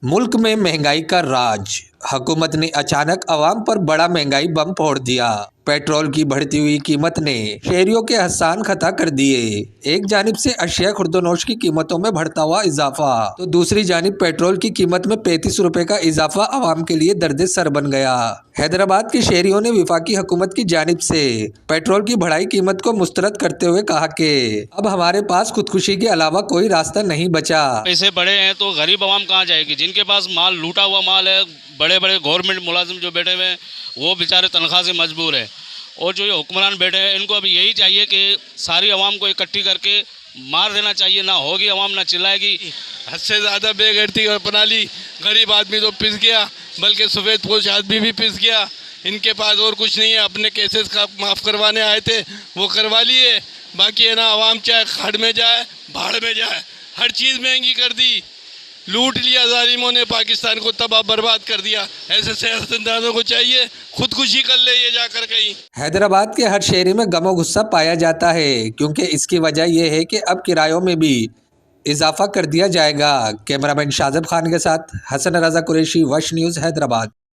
मुल्क में महंगाई का राज। हुकूमत ने अचानक अवाम पर बड़ा महंगाई बम फोड़ दिया। पेट्रोल की बढ़ती हुई कीमत ने शहरियों के हसान खता कर दिए। एक जानिब से अशिया खुर्दोनोश की कीमतों में बढ़ता हुआ इजाफा, तो दूसरी जानिब पेट्रोल की कीमत में 35 रुपए का इजाफा अवाम के लिए दर्द सर बन गया। हैदराबाद के शहरियों ने वफाकी हुकूमत की जानिब से पेट्रोल की बढ़ाई कीमत को मुस्तरद करते हुए कहा कि अब हमारे पास खुदकुशी के अलावा कोई रास्ता नहीं बचा। पैसे बड़े हैं तो गरीब आवाम कहाँ जाएगी? जिनके पास माल लूटा हुआ माल है, बड़े बड़े गवर्नमेंट मुलाजिम जो बैठे हुए हैं वो बेचारे तनख्वाह से मजबूर है। और जो ये हुक्मरान बैठे हैं इनको अभी यही चाहिए कि सारी आवाम को इकट्ठी करके मार देना चाहिए। ना होगी आवाम ना चिल्लाएगी। हद से ज़्यादा बेगैरती अपना ली। गरीब आदमी तो पिस गया, बल्कि सफ़ेद पोश आदमी भी पिस गया। इनके पास और कुछ नहीं है। अपने केसेस का माफ़ करवाने आए थे वो करवा लिए। बाकी है ना, आवाम चाहे खड़ में जाए भाड़ में जाए, हर चीज़ महंगी कर दी। लूट लिया जालिमों ने, पाकिस्तान को तबाह बर्बाद कर दिया। ऐसे सियासतदानों को चाहिए खुदकुशी कर ले ये जाकर कहीं। हैदराबाद के हर शहरी में गमो गुस्सा पाया जाता है, क्योंकि इसकी वजह यह है कि अब किरायों में भी इजाफा कर दिया जाएगा। कैमरामैन शाजिब खान के साथ हसन रजा कुरैशी, वश न्यूज़, हैदराबाद।